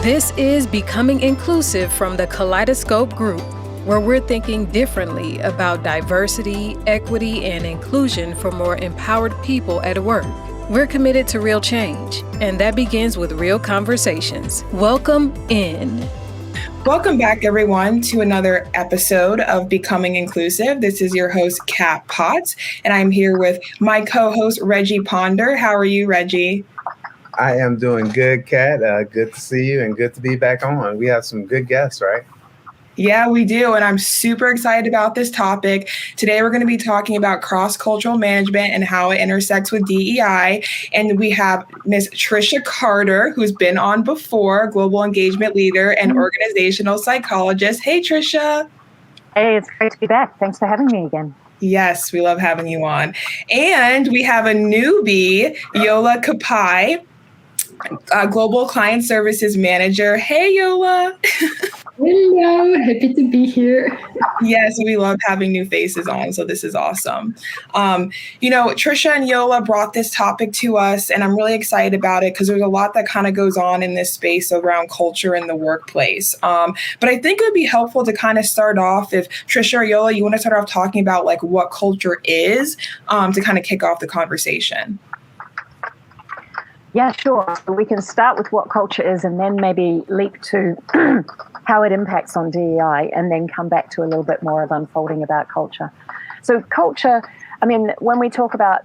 This is Becoming Inclusive from the Kaleidoscope Group, where we're thinking differently about diversity, equity, and inclusion for more empowered people at work. We're committed to real change, and that begins with real conversations. Welcome in. Welcome back, everyone, to another episode of Becoming Inclusive. This is your host, Kat Potts, and I'm here with my co-host, Reggie Ponder. How are you, Reggie? I am doing good, Kat. Good to see you and good to be back on. We have some good guests, right? Yeah, we do. And I'm super excited about this topic. Today, we're going to be talking about cross-cultural management and how it intersects with DEI. And we have Ms. Trisha Carter, who's been on before, global engagement leader and organizational psychologist. Hey, Trisha. Hey, it's great to be back. Thanks for having me again. Yes, we love having you on. And we have a newbie, Yola Kapai, Global Client Services Manager. Hey, Yola. Hello, happy to be here. Yes, we love having new faces on, so this is awesome. Trisha and Yola brought this topic to us, and I'm really excited about it because there's a lot that kind of goes on in this space around culture in the workplace. But I think it would be helpful to kind of start off, if Trisha or Yola, you want to start off talking about like what culture is to kind of kick off the conversation. Yeah, sure. So we can start with what culture is and then maybe leap to how it impacts on DEI and then come back to a little bit more of unfolding about culture. So culture, when we talk about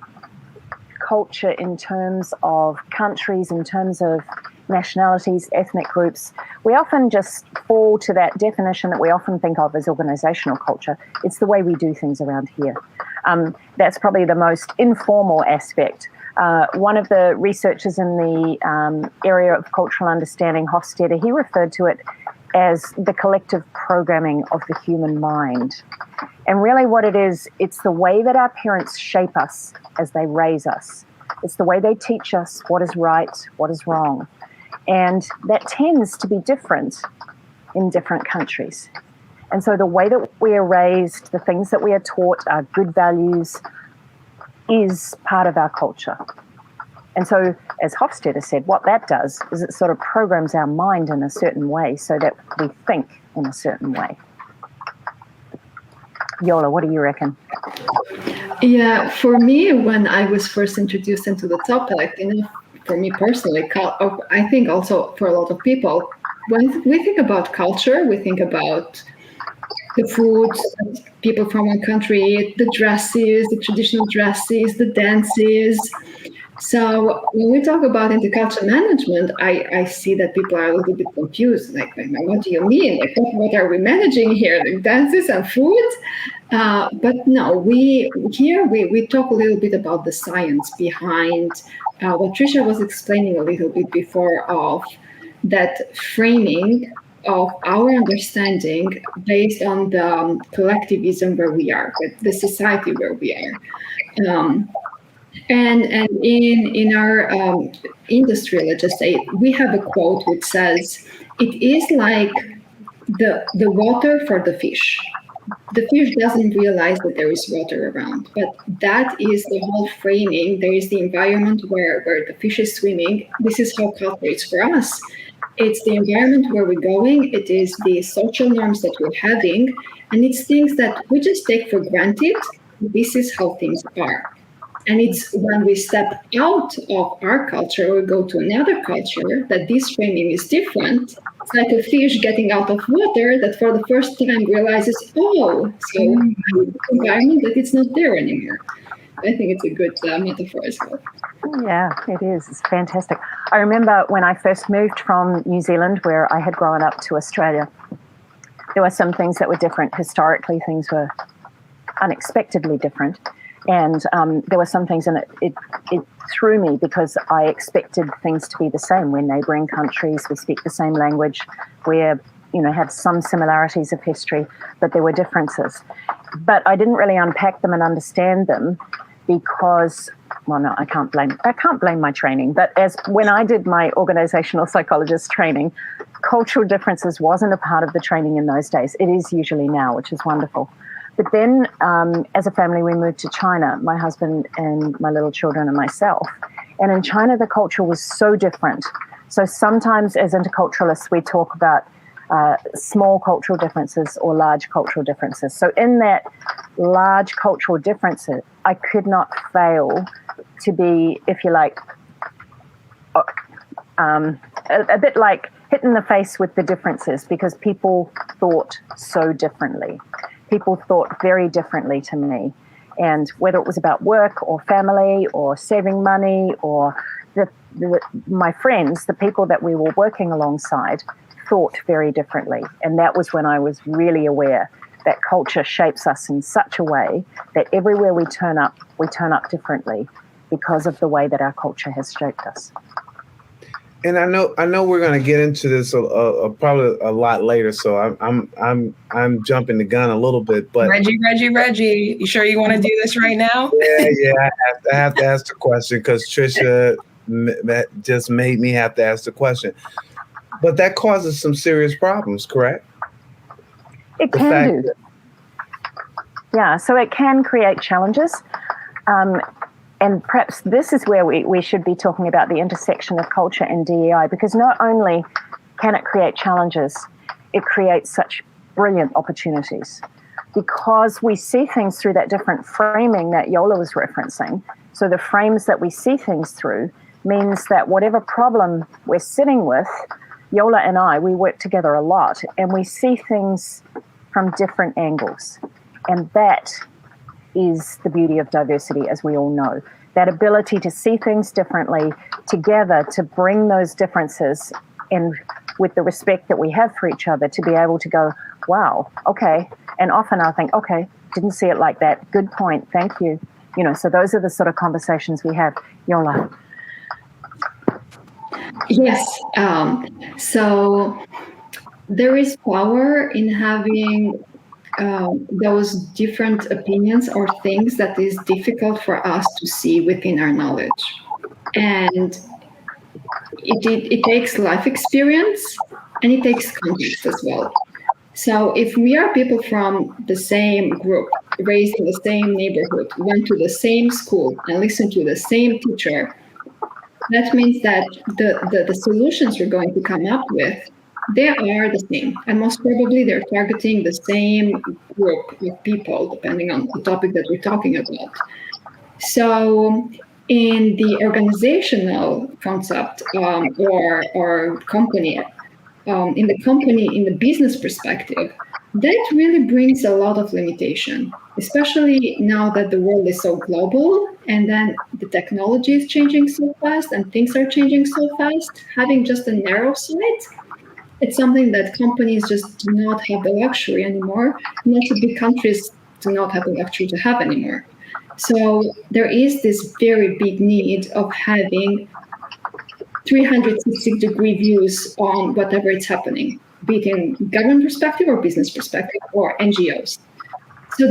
culture in terms of countries, in terms of nationalities, ethnic groups, we often just fall to that definition that we often think of as organizational culture. It's the way we do things around here. That's probably the most informal aspect. One of the researchers in the area of cultural understanding, Hofstede, he referred to it as the collective programming of the human mind. And really what it is, it's the way that our parents shape us as they raise us. It's the way they teach us what is right, what is wrong. And that tends to be different in different countries. And so the way that we are raised, the things that we are taught, our good values, is part of our culture. And so, as Hofstede said, what that does is it sort of programs our mind in a certain way so that we think in a certain way. Yola, what do you reckon? Yeah, for me, when I was first introduced into the topic, for me personally, I think also for a lot of people, when we think about culture, we think about the foods that people from one country eat, the dresses, the traditional dresses, the dances. So when we talk about intercultural management, I see that people are a little bit confused. Like, what do you mean? Like, what are we managing here? Like dances and food? But no, we talk a little bit about the science behind what Trisha was explaining a little bit before of that framing of our understanding based on the collectivism where we are, the society where we are. And in our industry, let's just say, we have a quote which says, it is like the water for the fish. The fish doesn't realize that there is water around, but that is the whole framing. There is the environment where the fish is swimming. This is how culture is for us. It's the environment where we're going. It is the social norms that we're having. And it's things that we just take for granted. This is how things are. And it's when we step out of our culture or go to another culture that this framing is different. It's like a fish getting out of water that for the first time realizes, so environment that it's not there anymore. I think it's a good metaphor as well. Yeah, it is. It's fantastic. I remember when I first moved from New Zealand, where I had grown up, to Australia, there were some things that were different. Historically, things were unexpectedly different. And there were some things, and it threw me because I expected things to be the same. We're neighbouring countries, we speak the same language, we have some similarities of history, but there were differences. But I didn't really unpack them and understand them because, well, no, I can't blame my training. But when I did my organisational psychologist training, cultural differences wasn't a part of the training in those days. It is usually now, which is wonderful. But then as a family, we moved to China, my husband and my little children and myself. And in China, the culture was so different So sometimes as interculturalists, we talk about small cultural differences or large cultural differences. So in that large cultural differences, I could not fail to be, if you like, a bit like hit in the face with the differences, because people thought so differently. People thought very differently to me. And whether it was about work or family or saving money or my friends, the people that we were working alongside, thought very differently. And that was when I was really aware that culture shapes us in such a way that everywhere we turn up differently because of the way that our culture has shaped us. And I know we're going to get into this probably a lot later, so I'm jumping the gun a little bit. But Reggie, you sure you want to do this right now? Yeah. I have to ask the question because Trisha just made me have to ask the question. But that causes some serious problems, correct? It can do. Yeah, so it can create challenges. And perhaps this is where we should be talking about the intersection of culture and DEI, because not only can it create challenges, it creates such brilliant opportunities because we see things through that different framing that Yola was referencing. So the frames that we see things through means that whatever problem we're sitting with, Yola and I, we work together a lot and we see things from different angles. And that is the beauty of diversity, as we all know. That ability to see things differently together, to bring those differences in with the respect that we have for each other, to be able to go, wow, okay. And often I'll think, okay, didn't see it like that. Good point. Thank you. You know, so those are the sort of conversations we have. Yola. Yes. So there is power in having those different opinions or things that is difficult for us to see within our knowledge. And it takes life experience and it takes context as well. So if we are people from the same group, raised in the same neighborhood, went to the same school and listened to the same teacher, that means that the solutions we're going to come up with, they are the same. And most probably they're targeting the same group of people, depending on the topic that we're talking about. So in the organizational concept or company, in the business perspective, that really brings a lot of limitation, especially now that the world is so global and then the technology is changing so fast and things are changing so fast. Having just a narrow sight, it's something that companies just do not have the luxury anymore. Not the big countries do not have the luxury to have anymore. So there is this very big need of having 360-degree views on whatever is happening, be it in government perspective or business perspective or NGOs. So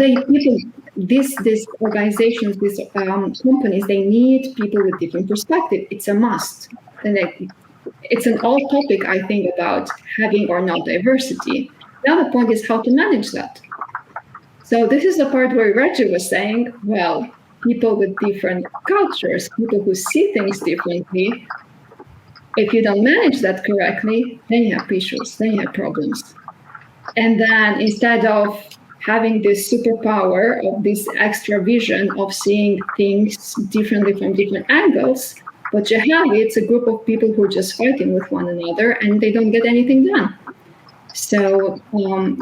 these organizations, these companies, they need people with different perspective. It's a must. And it's an old topic, I think, about having or not diversity. The other point is how to manage that. So this is the part where Reggie was saying, well, people with different cultures, people who see things differently, if you don't manage that correctly, then you have issues, then you have problems. And then instead of having this superpower of this extra vision of seeing things differently from different angles, what you have, it's a group of people who are just fighting with one another and they don't get anything done. So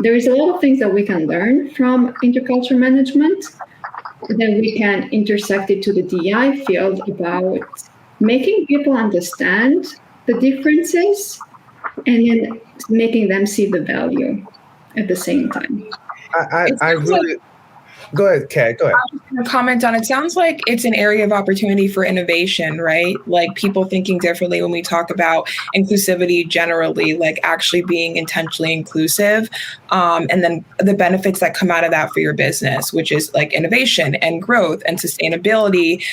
there is a lot of things that we can learn from intercultural management. Then we can intersect it to the DEI field about making people understand the differences and then making them see the value at the same time. I really... Go ahead, Kat. Go ahead. I was going to comment on it. Sounds like it's an area of opportunity for innovation, right? Like people thinking differently when we talk about inclusivity generally, like actually being intentionally inclusive. And then the benefits that come out of that for your business, which is like innovation and growth and sustainability.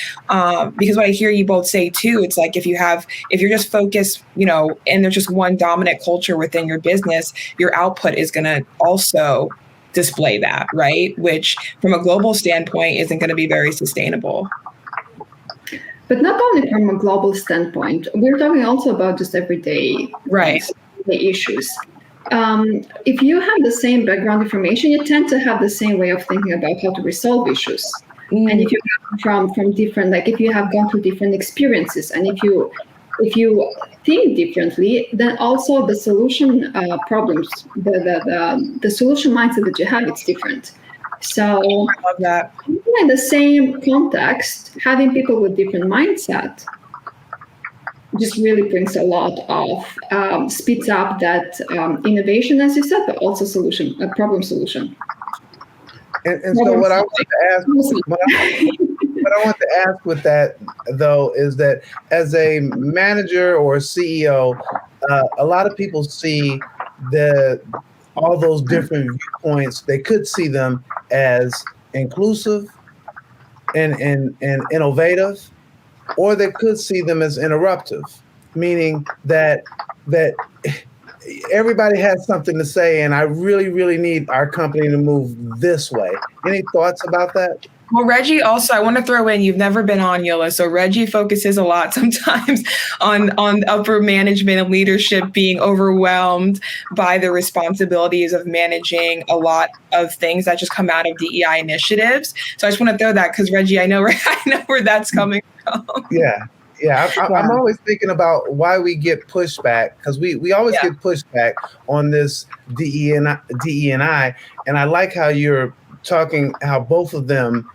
Because what I hear you both say too, it's like if you're just focused, and there's just one dominant culture within your business, your output is going to also display that, right? Which from a global standpoint isn't going to be very sustainable. But not only from a global standpoint, we're talking also about just everyday Right. everyday issues. If you have the same background information, you tend to have the same way of thinking about how to resolve issues. And if you come from different, like if you have gone through different experiences, and if you think differently, then also the solution problems, the solution mindset that you have, it's different. So I love that. in the same context, having people with different mindset just really brings a lot of speeds up that innovation, as you said, but also problem solution. And so what I want to ask, what I want to ask with that though is that as a manager or a CEO, a lot of people see all those different viewpoints. They could see them as inclusive and innovative, or they could see them as interruptive, meaning that everybody has something to say, and I really, really need our company to move this way. Any thoughts about that? Well, Reggie, also, I want to throw in, you've never been on Yola. So Reggie focuses a lot sometimes on upper management and leadership being overwhelmed by the responsibilities of managing a lot of things that just come out of DEI initiatives. So I just want to throw that because Reggie, I know where that's coming from. Yeah. I'm always thinking about why we get pushback, because we always get pushback on this DE&I, and I like how you're talking, how both of them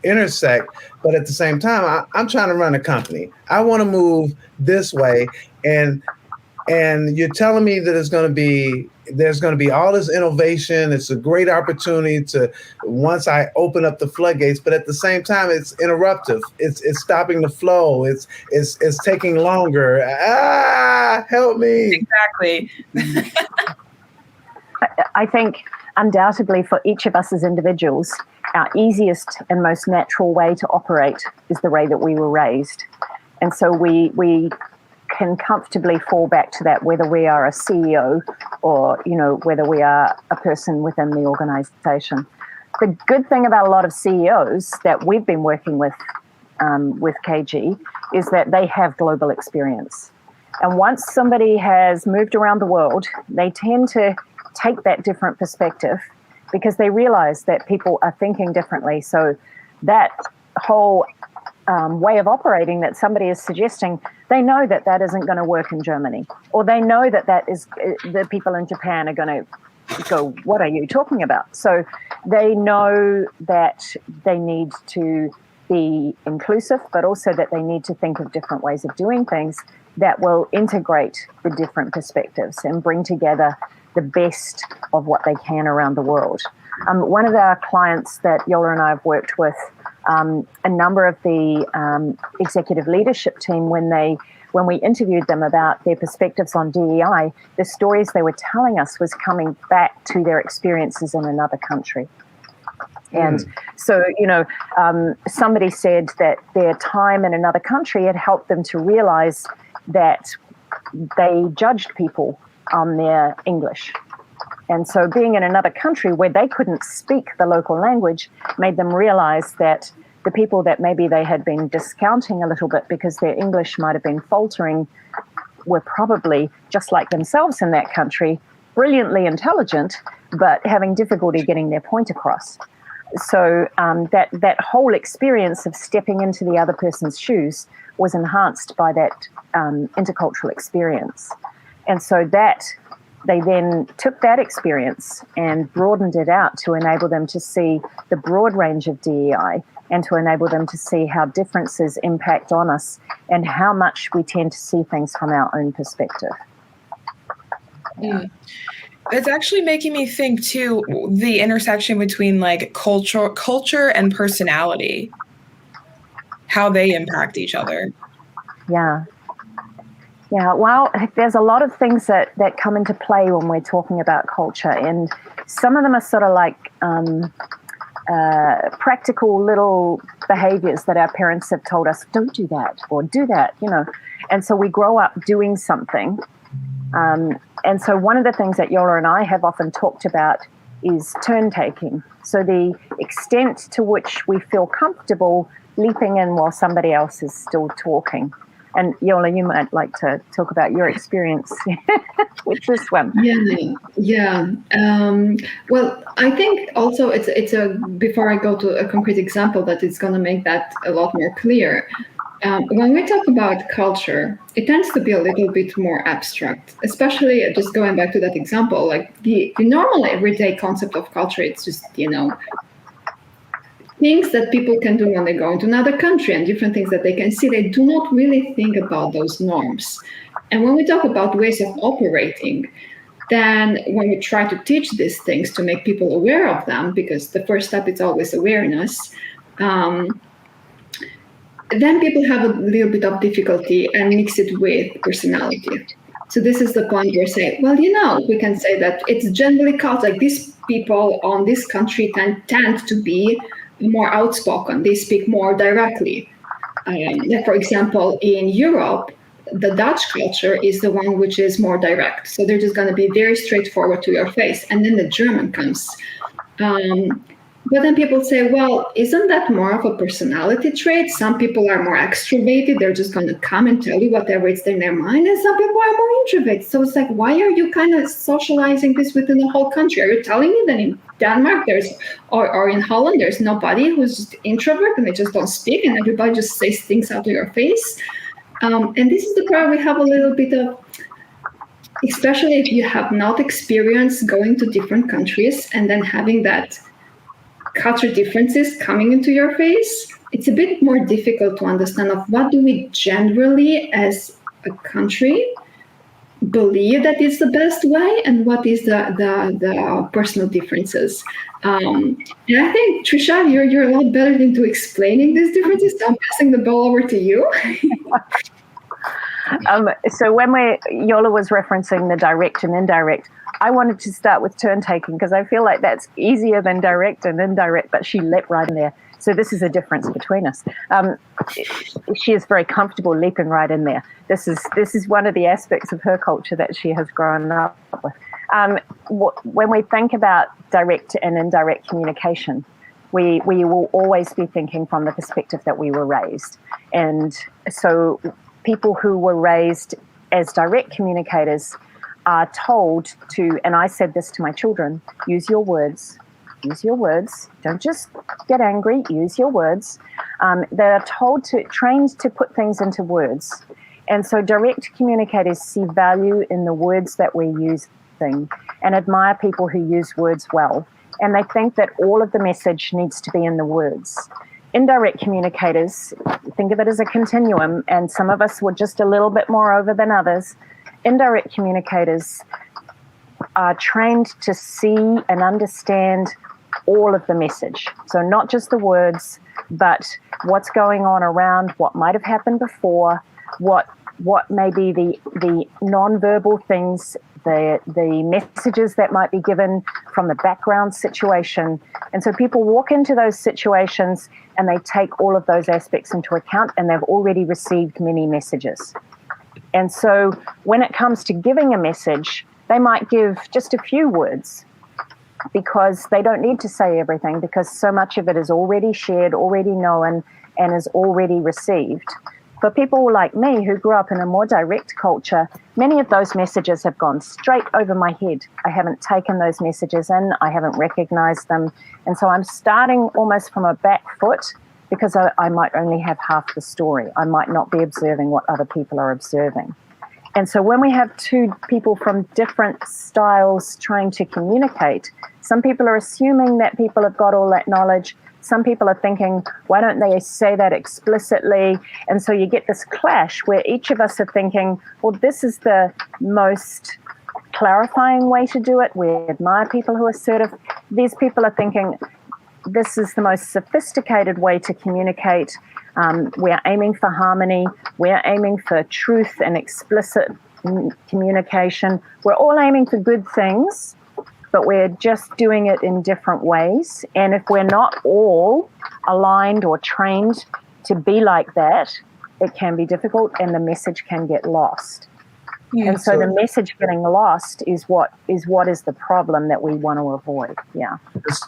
intersect, but at the same time, I'm trying to run a company. I want to move this way, and you're telling me that there's going to be all this innovation. It's a great opportunity to once I open up the floodgates, but at the same time, it's interruptive. It's stopping the flow. It's taking longer. Help me! Exactly. I think undoubtedly for each of us as individuals, our easiest and most natural way to operate is the way that we were raised. And so we can comfortably fall back to that, whether we are a CEO or, whether we are a person within the organization. The good thing about a lot of CEOs that we've been working with KG is that they have global experience. And once somebody has moved around the world, they tend to take that different perspective because they realize that people are thinking differently. So that whole way of operating that somebody is suggesting, they know that isn't going to work in Germany, or they know that is the people in Japan are going to go, what are you talking about? So they know that they need to be inclusive, but also that they need to think of different ways of doing things that will integrate the different perspectives and bring together the best of what they can around the world. One of our clients that Yola and I have worked with, a number of the executive leadership team, when we interviewed them about their perspectives on DEI, the stories they were telling us was coming back to their experiences in another country. And so, somebody said that their time in another country had helped them to realize that they judged people on their English. And so being in another country where they couldn't speak the local language made them realize that the people that maybe they had been discounting a little bit because their English might have been faltering were probably just like themselves in that country, brilliantly intelligent, but having difficulty getting their point across. So that whole experience of stepping into the other person's shoes was enhanced by that intercultural experience. And so that they then took that experience and broadened it out to enable them to see the broad range of DEI and to enable them to see how differences impact on us and how much we tend to see things from our own perspective. Yeah. It's actually making me think too, the intersection between like culture and personality, how they impact each other. Yeah. Yeah, well, there's a lot of things that come into play when we're talking about culture, and some of them are sort of like practical little behaviors that our parents have told us, don't do that or do that, and so we grow up doing something. And so one of the things that Yola and I have often talked about is turn taking. So the extent to which we feel comfortable leaping in while somebody else is still talking. And Yola, you might like to talk about your experience with this one. Yeah. Well, I think also it's a, before I go to a concrete example that is going to make that a lot more clear. When we talk about culture, it tends to be a little bit more abstract, especially just going back to that example, like the normal everyday concept of culture, it's just, things that people can do when they go into another country and different things that they can see. They do not really think about those norms. And when we talk about ways of operating, then when we try to teach these things to make people aware of them, because the first step is always awareness, then people have a little bit of difficulty and mix it with personality. So this is the point where say, well, we can say that it's generally called like these people on this country tend to be more outspoken. They speak more directly. Like for example, in Europe, the Dutch culture is the one which is more direct. So they're just going to be very straightforward to your face. And then the German comes. But then people say, well, isn't that more of a personality trait? Some people are more extroverted. They're just going to come and tell you whatever is in their mind. And some people are more introverted. So it's like, why are you kind of socializing this within the whole country? Are you telling me that in Denmark or in Holland, there's nobody who's just introvert and they just don't speak and everybody just says things out to your face? And this is the part we have a little bit of, especially if you have not experienced going to different countries and then having that culture differences coming into your face, it's a bit more difficult to understand of what do we generally as a country believe that is the best way and what is the personal differences. And I think, Trisha, you're a lot better into explaining these differences, so I'm passing the ball over to you. So when Yola was referencing the direct and indirect, I wanted to start with turn taking because I feel like that's easier than direct and indirect, but she leapt right in there. So this is a difference between us. She is very comfortable leaping right in there. This is one of the aspects of her culture that she has grown up with. When we think about direct and indirect communication, we will always be thinking from the perspective that we were raised. And so people who were raised as direct communicators are told to, and I said this to my children, use your words. Use your words. Don't just get angry. Use your words. They're trained to put things into words. And so direct communicators see value in the words that we're using and admire people who use words well. And they think that all of the message needs to be in the words. Indirect communicators, think of it as a continuum, and some of us were just a little bit more over than others. Indirect communicators are trained to see and understand all of the message. So not just the words, but what's going on around, what might have happened before, what may be the non-verbal things, the messages that might be given from the background situation. And so people walk into those situations and they take all of those aspects into account, and they've already received many messages. And so when it comes to giving a message, they might give just a few words because they don't need to say everything, because so much of it is already shared, already known, and is already received. For people like me who grew up in a more direct culture, many of those messages have gone straight over my head. I haven't taken those messages in, I haven't recognized them. And so I'm starting almost from a back foot because I might only have half the story. I might not be observing what other people are observing. And so when we have two people from different styles trying to communicate, some people are assuming that people have got all that knowledge. Some people are thinking, why don't they say that explicitly? And so you get this clash where each of us are thinking, well, this is the most clarifying way to do it. We admire people who are assertive. These people are thinking, this is the most sophisticated way to communicate. We're aiming for harmony. We're aiming for truth and explicit communication. We're all aiming for good things, but we're just doing it in different ways. And if we're not all aligned or trained to be like that, it can be difficult and the message can get lost. And so the message getting lost is what is the problem that we want to avoid. Yeah.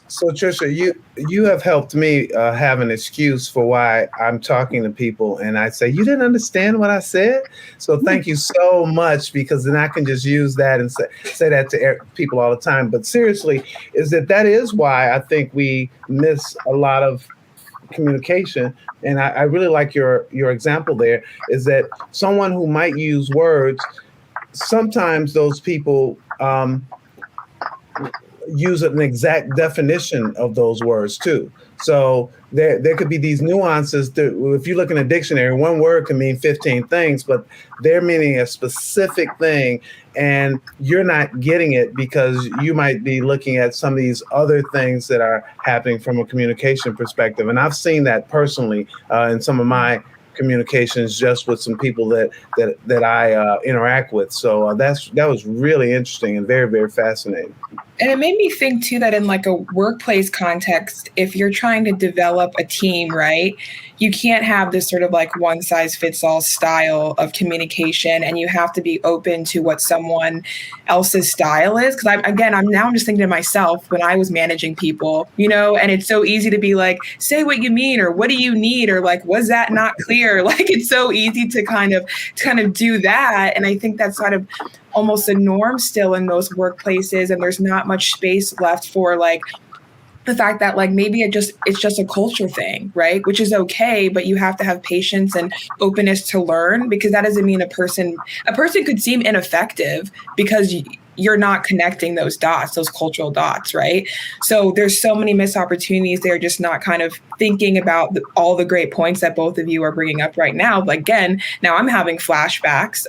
So Trisha, you have helped me have an excuse for why I'm talking to people and I say, you didn't understand what I said? So thank you so much, because then I can just use that and say that to people all the time. But seriously, that is why I think we miss a lot of communication. And I really like your example there, is that someone who might use words, sometimes those people use an exact definition of those words too. So there could be these nuances that, if you look in a dictionary, one word can mean 15 things, but they're meaning a specific thing, and you're not getting it because you might be looking at some of these other things that are happening from a communication perspective. And I've seen that personally in some of my communications, just with some people that I interact with. So that was really interesting and very, very fascinating. And it made me think too that in like a workplace context, if you're trying to develop a team, right, you can't have this sort of like one size fits all style of communication, and you have to be open to what someone else's style is. Because I'm just thinking to myself when I was managing people, and it's so easy to be like, say what you mean, or what do you need, or like, was that not clear? Like, it's so easy to kind of do that. And I think that's kind of almost a norm still in those workplaces, and there's not much space left for like the fact that like maybe it's just a culture thing, right? Which is okay, but you have to have patience and openness to learn, because that doesn't mean a person could seem ineffective because you're not connecting those dots, those cultural dots, right? So there's so many missed opportunities. They're just not kind of thinking about all the great points that both of you are bringing up right now. But again, now I'm having flashbacks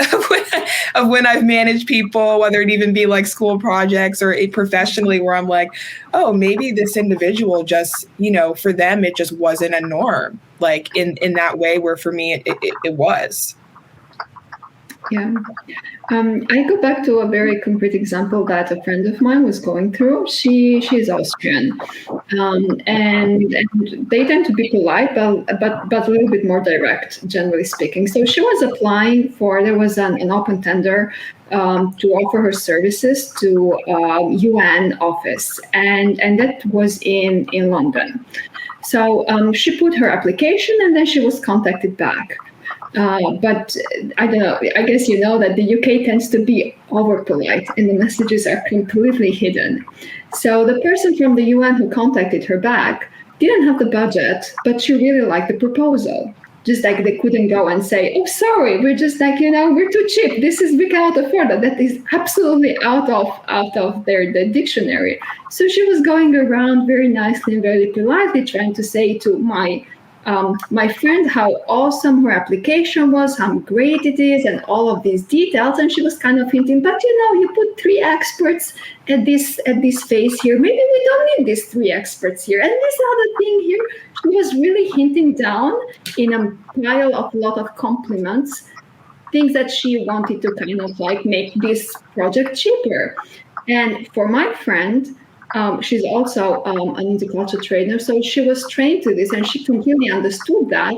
of when I've managed people, whether it even be like school projects or professionally, where I'm like, oh, maybe this individual just, for them, it just wasn't a norm, like in that way, where for me, it was. Yeah. I go back to a very concrete example that a friend of mine was going through. She's Austrian, and they tend to be polite, but a little bit more direct, generally speaking. So she was applying there was an open tender to offer her services to UN office, and that was in London. So she put her application, and then she was contacted back. But I don't know, I guess you know that the UK tends to be over polite and the messages are completely hidden. So the person from the UN who contacted her back didn't have the budget, but she really liked the proposal. Just like they couldn't go and say, oh, sorry, we're just like, we're too cheap. We cannot afford that. That is absolutely out of their dictionary. So she was going around very nicely and very politely trying to say to my friend how awesome her application was, how great it is, and all of these details. And she was kind of hinting, but you put 3 experts at this phase here. Maybe we don't need these 3 experts here. And this other thing here, she was really hinting down in a pile of a lot of compliments, things that she wanted to kind of like make this project cheaper. And for my friend, she's also an intercultural trainer, so she was trained to this and she completely understood that.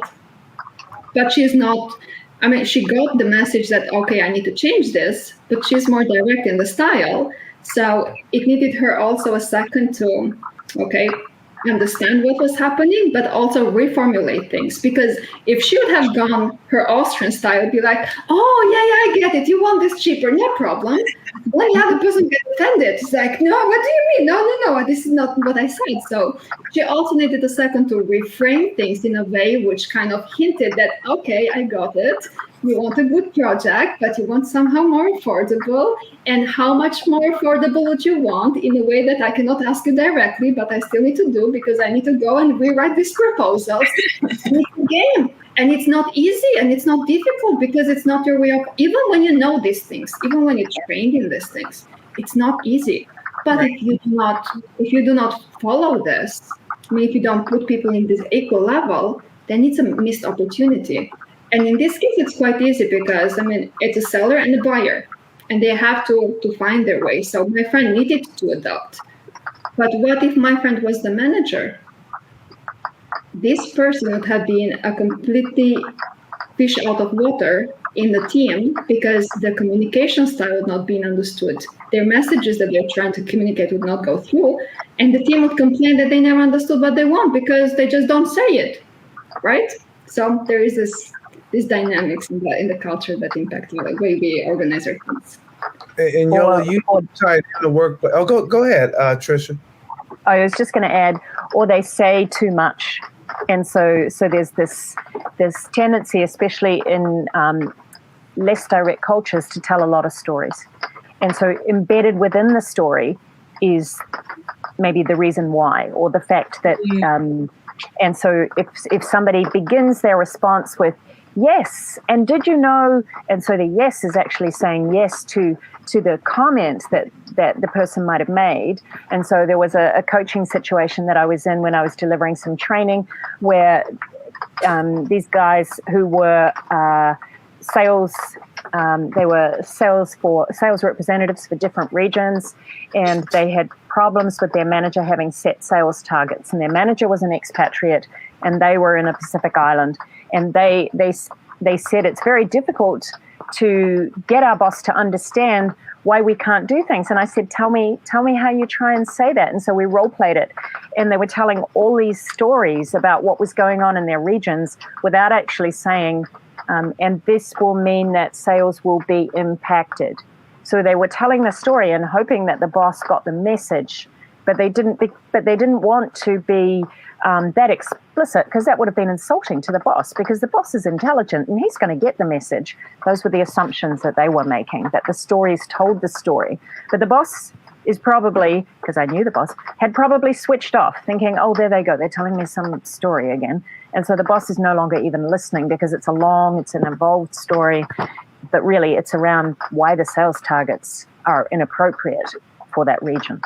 But she's not, she got the message that, okay, I need to change this, but she's more direct in the style. So it needed her also a second to, understand what was happening, but also reformulate things. Because if she would have gone her Austrian style, it'd be like, oh, yeah, I get it. You want this cheaper, no problem. Then the other person gets offended. It's like, no, what do you mean? No, this is not what I said. So she also needed a second to reframe things in a way which kind of hinted that, okay, I got it. You want a good project, but you want somehow more affordable. And how much more affordable would you want in a way that I cannot ask you directly, but I still need to do because I need to go and rewrite these proposals. It's a game. And it's not easy and it's not difficult because it's not your way of, even when you know these things, even when you're trained in these things, it's not easy. But if you do not follow this, if you don't put people in this equal level, then it's a missed opportunity. And in this case, it's quite easy because, it's a seller and a buyer, and they have to find their way. So my friend needed to adopt. But what if my friend was the manager? This person would have been a completely fish out of water in the team because the communication style would not be understood. Their messages that they're trying to communicate would not go through, and the team would complain that they never understood what they want because they just don't say it, right? So there is this dynamics in the culture that impact the way we organize our teams. And Yola, you tried to work. Oh, go ahead, Trisha. I was just going to add, or they say too much. And so there's this tendency, especially in less direct cultures, to tell a lot of stories. And so embedded within the story is maybe the reason why, or the fact that, and so if somebody begins their response with, yes, and did you know, and so the yes is actually saying yes to the comment that the person might have made. And so there was a coaching situation that I was in when I was delivering some training where these guys who were sales representatives for different regions, and they had problems with their manager having set sales targets, and their manager was an expatriate and they were in a Pacific island, and they said it's very difficult to get our boss to understand why we can't do things. And I said, tell me how you try and say that. And so we role played it, and they were telling all these stories about what was going on in their regions without actually saying, and this will mean that sales will be impacted. So they were telling the story and hoping that the boss got the message, but they didn't want to be that explicit, because that would have been insulting to the boss, because the boss is intelligent and he's going to get the message. Those were the assumptions that they were making, that the stories told the story. But the boss is probably, because I knew the boss, had probably switched off thinking, oh, there they go, they're telling me some story again. And so the boss is no longer even listening because it's an involved story, but really it's around why the sales targets are inappropriate for that region.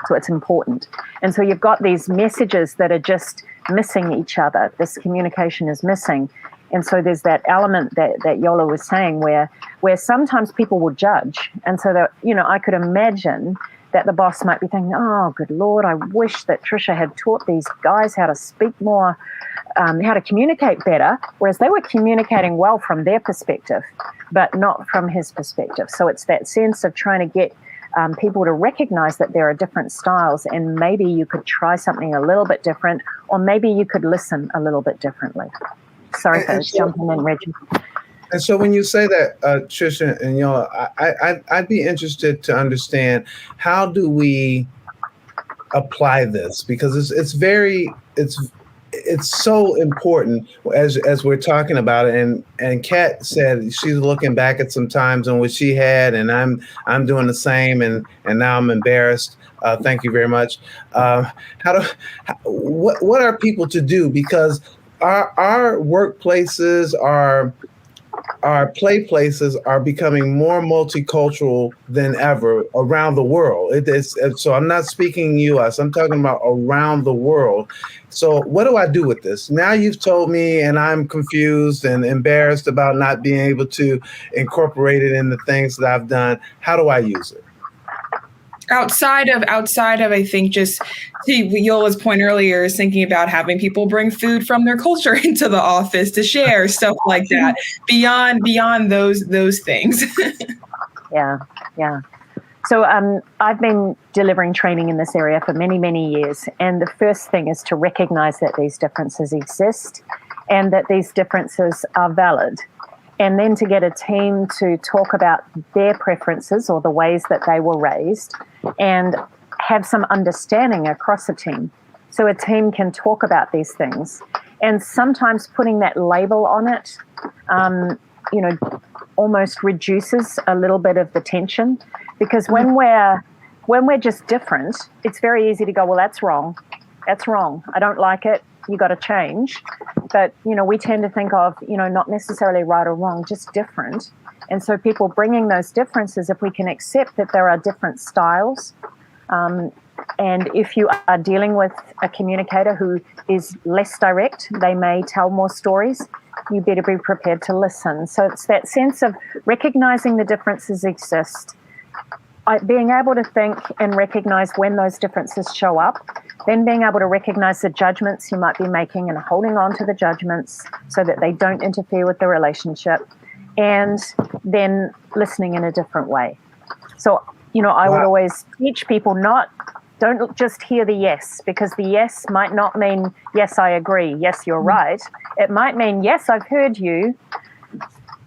So it's important. And so you've got these messages that are just missing each other. This communication is missing. And so there's that element that Yola was saying where sometimes people will judge. And so that, I could imagine that the boss might be thinking, oh, good Lord, I wish that Trisha had taught these guys how to speak more, how to communicate better, whereas they were communicating well from their perspective, but not from his perspective. So it's that sense of trying to get people to recognize that there are different styles, and maybe you could try something a little bit different, or maybe you could listen a little bit differently. Sorry for jumping in, Reggie. And so when you say that, Trisha and Yola, I'd be interested to understand, how do we apply this? Because it's so important as we're talking about it. And Kat said she's looking back at some times on what she had, and I'm doing the same, and now I'm embarrassed. Thank you very much. What are people to do? Because our workplaces, our play places are becoming more multicultural than ever around the world. So I'm not speaking U.S., I'm talking about around the world. So what do I do with this? Now you've told me, and I'm confused and embarrassed about not being able to incorporate it in the things that I've done. How do I use it? Outside of, I think, just to Yola's point earlier, is thinking about having people bring food from their culture into the office to share, stuff like that. Beyond those things. Yeah. So I've been delivering training in this area for many, many years. And the first thing is to recognize that these differences exist and that these differences are valid. And then to get a team to talk about their preferences or the ways that they were raised and have some understanding across a team. So a team can talk about these things. And sometimes putting that label on it, almost reduces a little bit of the tension. Because when we're just different, it's very easy to go, well, that's wrong. That's wrong. I don't like it. You got to change. But, we tend to think of, not necessarily right or wrong, just different. And so people bringing those differences, if we can accept that there are different styles, and if you are dealing with a communicator who is less direct, they may tell more stories, you better be prepared to listen. So it's that sense of recognizing the differences exist, being able to think and recognize when those differences show up, then being able to recognize the judgments you might be making and holding on to the judgments so that they don't interfere with the relationship, and then listening in a different way. So, I would always teach people don't just hear the yes, because the yes might not mean, yes, I agree, yes, you're right. It might mean, yes, I've heard you,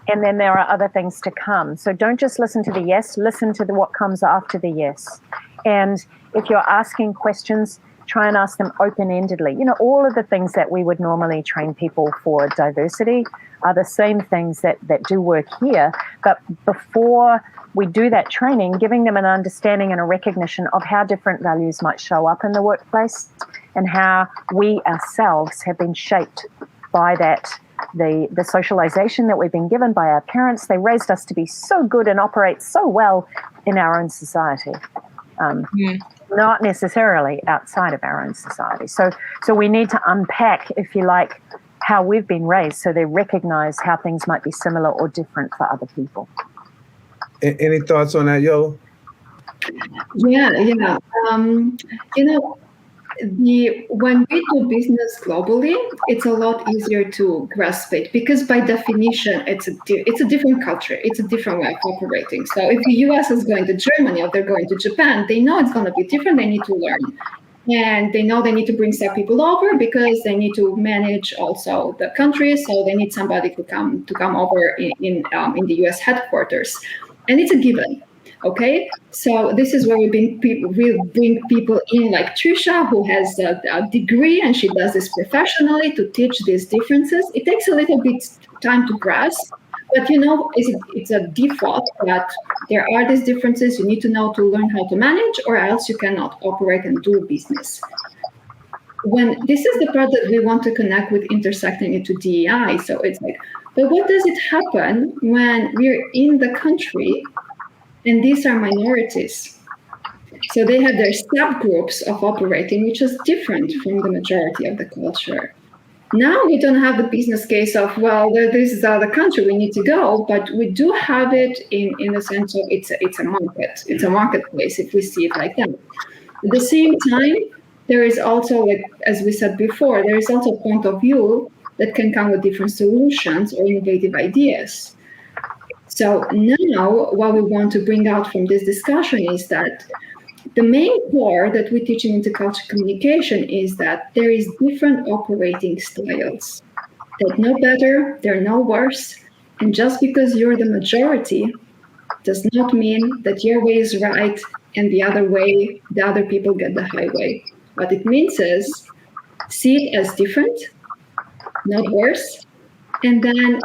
and then there are other things to come. So don't just listen to the yes, listen to what comes after the yes. And if you're asking questions, try and ask them open-endedly. All of the things that we would normally train people for diversity are the same things that do work here. But before we do that training, giving them an understanding and a recognition of how different values might show up in the workplace and how we ourselves have been shaped by that, the socialization that we've been given by our parents. They raised us to be so good and operate so well in our own society. Not necessarily outside of our own society. So we need to unpack, if you like, how we've been raised so they recognize how things might be similar or different for other people. Any thoughts on that, Yola? Yeah. When we do business globally, it's a lot easier to grasp it, because by definition, it's a different culture. It's a different way of operating. So if the US is going to Germany or they're going to Japan, they know it's going to be different. They need to learn. And they know they need to bring some people over because they need to manage also the country. So they need somebody to come over in the US headquarters. And it's a given. Okay, so this is where we bring people in, like Trisha, who has a degree and she does this professionally to teach these differences. It takes a little bit time to grasp, but it's a default that there are these differences. You need to know to learn how to manage, or else you cannot operate and do business. When this is the part that we want to connect with intersecting into DEI. So it's like, but what does it happen when we're in the country? And these are minorities. So they have their subgroups of operating, which is different from the majority of the culture. Now we don't have the business case of, well, this is the country we need to go, but we do have it in the sense of it's a market. It's a marketplace if we see it like that. At the same time, there is also, like as we said before, there is also a point of view that can come with different solutions or innovative ideas. So now what we want to bring out from this discussion is that the main core that we teach in intercultural communication is that there is different operating styles. They're no better, they're no worse. And just because you're the majority does not mean that your way is right and the other people get the highway. What it means is see it as different, not worse, and then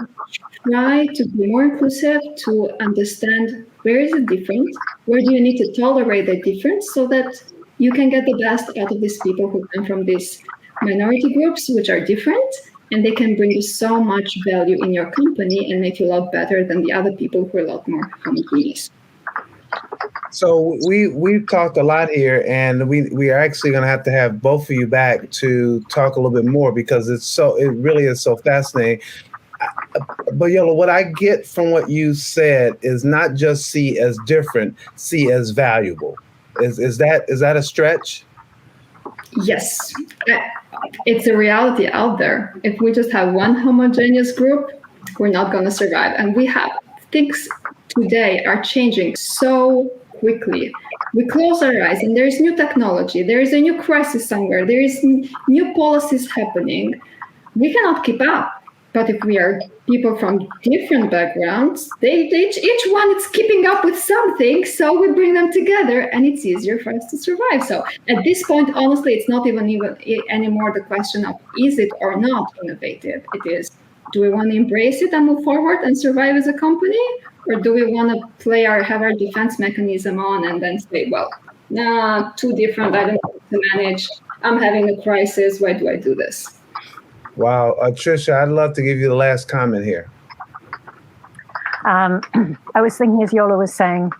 try to be more inclusive, to understand where is it different, where do you need to tolerate the difference so that you can get the best out of these people who come from these minority groups, which are different, and they can bring you so much value in your company and make you a lot better than the other people who are a lot more homogeneous. So we've talked a lot here, and we are actually going to have both of you back to talk a little bit more, because it really is so fascinating. But Yola, what I get from what you said is not just see as different, see as valuable. Is that a stretch? Yes, it's a reality out there. If we just have one homogeneous group, we're not going to survive. And things today are changing so quickly. We close our eyes and there is new technology. There is a new crisis somewhere. There is new policies happening. We cannot keep up. But if we are people from different backgrounds, each one is keeping up with something, so we bring them together, and it's easier for us to survive. So at this point, honestly, it's not even anymore the question of is it or not innovative. It is, do we want to embrace it and move forward and survive as a company, or do we want to have our defense mechanism on and then say, well, nah, too different, I don't know how to manage, I'm having a crisis, why do I do this? Wow. Trisha, I'd love to give you the last comment here. I was thinking, as Yola was saying,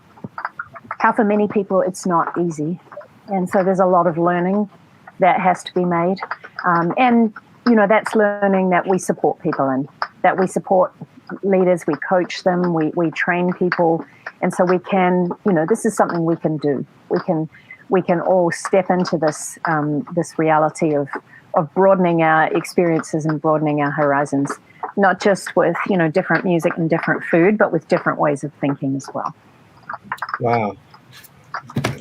how for many people it's not easy. And so there's a lot of learning that has to be made. And, that's learning that we support people in, that we support leaders, we coach them, we train people. And so we can, this is something we can do. We can all step into this reality of broadening our experiences and broadening our horizons. not just with, different music and different food, but with different ways of thinking as well. Wow.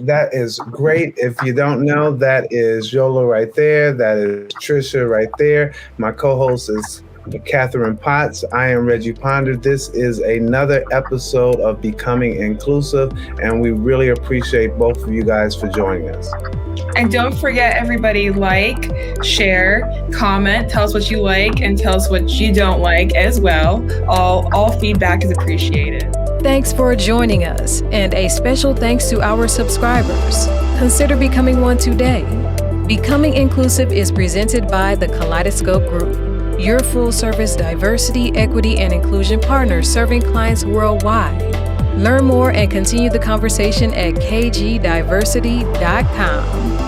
That is great. If you don't know, that is Yola right there. That is Trisha right there. My co-host is Catherine Potts. I am Reggie Ponder. This is another episode of Becoming Inclusive, and we really appreciate both of you guys for joining us. And don't forget, everybody, like, share, comment, tell us what you like, and tell us what you don't like as well. All feedback is appreciated. Thanks for joining us, and a special thanks to our subscribers. Consider becoming one today. Becoming Inclusive is presented by the Kaleidoscope Group, your full-service diversity, equity, and inclusion partner serving clients worldwide. Learn more and continue the conversation at kgdiversity.com.